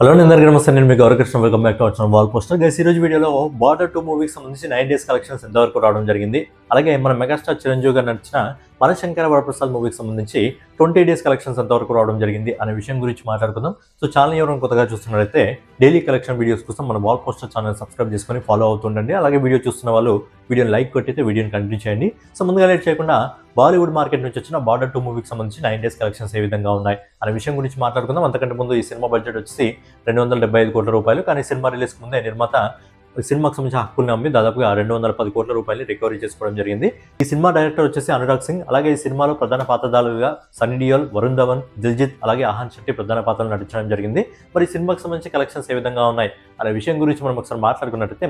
Hello అందరికీ నమస్తే. నేను మీ Gaurakrishna. Welcome back to our channel wall poster. Guys, ఈ రోజు వీడియోలో బార్డర్ 2 మూవీకి సంబంధించి 9 డేస్ కలెక్షన్స్ ఎంతవరకు రావడం జరిగింది, అలాగే మన మెగాస్టార్ చిరంజీవి గారు నడిచిన మనశంకర వరప్రసాద్ మూవీకి సంబంధించి 20 డేస్ కలెక్షన్స్ ఎంతవరకు రావడం జరిగింది అనే విషయం గురించి మాట్లాడుకుందాం. సో ఛానల్ ఎవరైనా కొత్తగా చూస్తున్నట్లయితే డైలీ కలెక్షన్ వీడియోస్ కోసం మన వాల్ పోస్టర్ ఛానల్ సబ్స్క్రైబ్ చేసుకొని ఫాలో అవుతుండండి. అలాగే వీడియో చూస్తున్న వాళ్ళు వీడియోని లైక్ కొట్టితే వీడియోని కంటిన్యూ చేయండి. సో ముందుగా లేట్ చేయకుండా బాలీవుడ్ మార్కెట్ నుంచి వచ్చిన బార్డర్ 2 మూవీకి సంబంధించి 9 డేస్ కలెక్షన్స్ ఏ విధంగా ఉన్నాయి అనే విషయం గురించి మాట్లాడుకుందాం. అంతకంటే ముందు ఈ సినిమా బడ్జెట్ వచ్చి 275 కోట్ల రూపాయలు. కానీ సినిమా రిలీజ్ ముందే నిర్మాత సినిమాకి సంబంధించిన హక్కుల్ని అమ్మి దాదాపుగా 210 కోట్ల రూపాయలు రికవరీ చేసుకోవడం జరిగింది. ఈ సినిమా డైరెక్టర్ వచ్చేసి అనురాగ్ సింగ్. అలాగే ఈ సినిమాలో ప్రధాన పాత్రధారులుగా సన్నీ డియోల్, వరుణ్ ధవన్, దిల్జిత్, అలాగే ఆహాన్ శెట్టి ప్రధాన పాత్రలు నటించడం జరిగింది. మరి ఈ సినిమాకి సంబంధించి కలెక్షన్స్ ఏ విధంగా ఉన్నాయి అనే విషయం గురించి మనం ఒకసారి మాట్లాడుకున్నట్టయితే,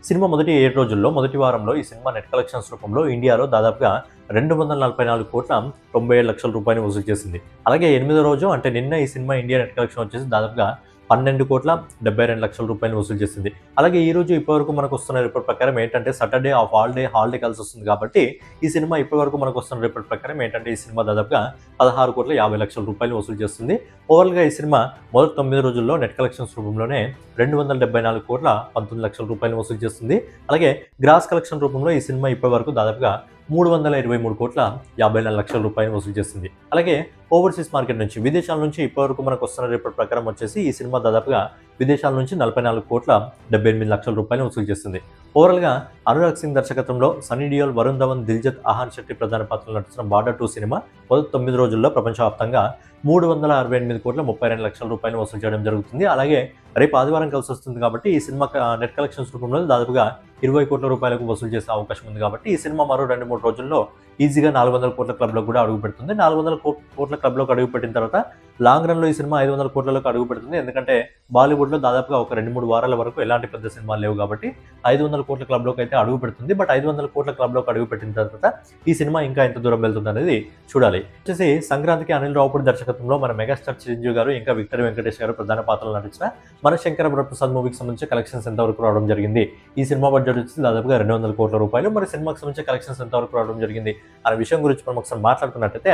సినిమా మొదటి 7 రోజుల్లో మొదటి వారంలో ఈ సినిమా నెట్ కలెక్షన్స్ రూపంలో ఇండియాలో దాదాపుగా 244 కోట్ల 97 లక్షల రూపాయలు వసూలు చేసింది. అలాగే 8వ రోజు అంటే నిన్న ఈ సినిమా ఇండియా నెట్ కలెక్షన్ వచ్చేసి దాదాపుగా 12 కోట్ల 72 లక్షల రూపాయలు వసూలు చేసింది. అలాగే ఈ రోజు ఇప్పటివరకు మనకు వస్తున్న రిపోర్ట్ ప్రకారం ఏంటంటే సాటర్డే ఆఫ్ హాలిడే కలిసి వస్తుంది కాబట్టి ఈ సినిమా ఇప్పటివరకు మనకు వస్తున్న రిపోర్ట్ ప్రకారం ఏంటంటే ఈ సినిమా దాదాపుగా 16 కోట్ల 50 లక్షల రూపాయలు వసూలు చేస్తుంది. ఓవరాల్గా ఈ సినిమా మొదటి 9 రోజుల్లో నెట్ కలెక్షన్స్ రూపంలోనే 274 కోట్ల 19 లక్షల రూపాయలు వసూలు చేస్తుంది. అలాగే గ్రాస్ కలెక్షన్ రూపంలో ఈ సినిమా ఇప్పటివరకు దాదాపుగా 323 కోట్ల 54 లక్షల రూపాయలు వసూలు చేస్తుంది. అలాగే ఓవర్సీస్ మార్కెట్ నుంచి విదేశాల నుంచి ఇప్పటివరకు మనకు వస్తున్న రిపోర్ట్ ప్రకారం వచ్చేసి ఈ సినిమా దాదాపుగా విదేశాల నుంచి 44 కోట్ల 78 లక్షల రూపాయలు వసూలు చేస్తుంది. ఓవరాల్గా అనురాగ్ సింగ్ దర్శకత్వంలో సన్నీ డియోల్, వరుణ్ ధవన్, దిల్జిత్, ఆహాన్ శెట్టి ప్రధాన పాత్రలు నటించిన బార్డర్ 2 సినిమా మొదటి 9 రోజుల్లో ప్రపంచవ్యాప్తంగా 368 కోట్ల 32 లక్షల రూపాయలు వసూలు చేయడం జరుగుతుంది. అలాగే రేపు ఆదివారం కలిసి వస్తుంది కాబట్టి ఈ సినిమా నెట్ కలెక్షన్స్ రూపంలో దాదాపుగా 20 కోట్ల రూపాయలకు వసూలు చేసే అవకాశం ఉంది. కాబట్టి ఈ సినిమా మరో 2-3 రోజుల్లో ఈజీగా 400 కోట్ల క్లబ్లో కూడా అడుగు పెడుతుంది. 400 కోట్ల క్లబ్లోకి అడుగు పెట్టిన తర్వాత లాంగ్ రన్లో ఈ సినిమా 500 కోట్లలోకి అడుగు పెడుతుంది. ఎందుకంటే బాలీవుడ్లో దాదాపుగా ఒక 2-3 వారాల వరకు ఎలాంటి పెద్ద సినిమాలు లేవు కాబట్టి 500 కోట్ల క్లబ్లోకి అయితే అడుగు పెడుతుంది. బట్ 500 కోట్ల క్లబ్లోకి అడుగు పెట్టిన తర్వాత ఈ సినిమా ఇంకా ఎంత దూరం వెళ్తుంది అనేది చూడాలి. వచ్చేసి సంక్రాంతికి అనిల్ రావుపూడి దర్శకత్వంలో మన మెగాస్టార్ చిరంజీవి గారు ఇంకా విక్టరీ వెంకటేష్ గారు ప్రధాన పాత్రలు నటించిన మనశంకర వరప్రసాద్ మూవీకి సంబంధించి కలెక్షన్స్ ఎంతవరకు రావడం జరిగింది. ఈ సినిమా బడ్జెట్ వచ్చి దాదాపుగా 200 కోట్ల రూపాయలు. మరి సినిమాకి సంబంధించి కలెక్షన్స్ ఎంతవరకు రావడం జరిగింది అనే విషయం గురించి మనం ఒకసారి మాట్లాడుకున్నట్టయితే,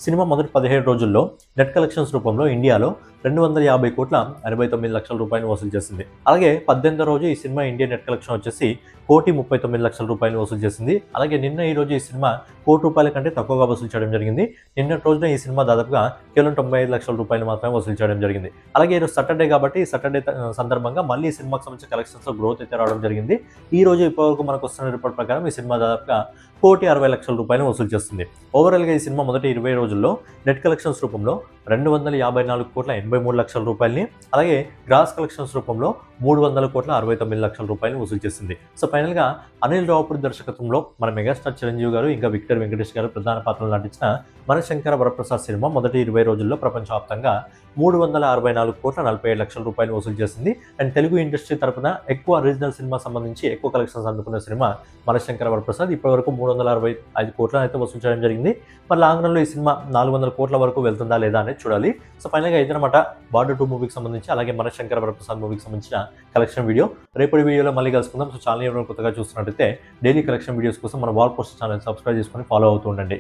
సినిమా మొదటి 17 రోజుల్లో నెట్ కలెక్షన్స్ రూపంలో ఇండియాలో 250 కోట్ల 89 లక్షల రూపాయలు వసూలు చేసింది. అలాగే 18వ రోజు ఈ సినిమా ఇండియా నెట్ కలెక్షన్ వచ్చేసి 1,39 లక్షల రూపాయలు వసూలు చేసింది. అలాగే నిన్న ఈ రోజు ఈ సినిమా 1 కోటి రూపాయల కంటే తక్కువగా వసూలు చేయడం జరిగింది. నిన్నటి రోజున ఈ సినిమా దాదాపుగా కేవలం 95 లక్షల రూపాయలు మాత్రమే వసూలు చేయడం జరిగింది. అలాగే ఈరోజు సాటర్డే కాబట్టి సాటర్డే సందర్భంగా మళ్ళీ ఈ సినిమాకి సంబంధించిన కలెక్షన్స్ గ్రోత్ అయితే రావడం జరిగింది. ఈ రోజు ఇప్పటివరకు మనకు వస్తున్న రిపోర్ట్ ప్రకారం ఈ సినిమా దాదాపుగా 1,60 లక్షల రూపాయలు వసూలు చేస్తుంది. ఓవరాల్గా ఈ సినిమా మొదటి 20 రోజుల్లో నెట్ కలెక్షన్స్ రూపంలో 254 కోట్ల 83 లక్షల రూపాయలని, అలాగే గ్రాస్ కలెక్షన్స్ రూపంలో 300 కోట్ల 69 లక్షల రూపాయలు వసూలు చేసింది. సో ఫైనల్గా అనిల్ రావుపూడి దర్శకత్వంలో మన మెగాస్టార్ చిరంజీవి గారు ఇంకా విక్టరీ వెంకటేష్ గారు ప్రధాన పాత్రలు నటించిన మనశంకర వరప్రసాద్ సినిమా మొదటి 20 రోజుల్లో ప్రపంచవ్యాప్తంగా 364 కోట్ల 47 లక్షల రూపాయలు వసూలు చేసింది. అండ్ తెలుగు ఇండస్ట్రీ తరపున ఎక్కువ రీజనల్ సినిమా సంబంధించి ఎక్కువ కలెక్షన్స్ అందుకున్న సినిమా మనశంకర వరప్రసాద్. ఇప్పటివరకు 365 కోట్లను అయితే వసూలు చేయడం జరిగింది. మరి లాంగ్ రన్లో ఈ సినిమా 400 కోట్ల వరకు వెళ్తుందా లేదా అనేది చూడాలి. సో ఫైనల్గా ఇదనమాట బార్డర్ 2 మూవీకి సంబంధించి అలాగే మనశంకర వరప్రసాద్ మూవీకి సంబంధించిన కలెక్షన్ వీడియో. రేపటి వీడియోలో మళ్ళీ కలుసుకుందాం. సో ఛానల్ ఎవరైనా కొత్తగా చూస్తున్నట్టయితే డైలీ కలెక్షన్ వీడియోస్ కోసం మన వాల్ పోస్టర్ ఛానల్ సబ్స్క్రైబ్ చేసుకొని ఫాలో అవుతూ ఉండండి.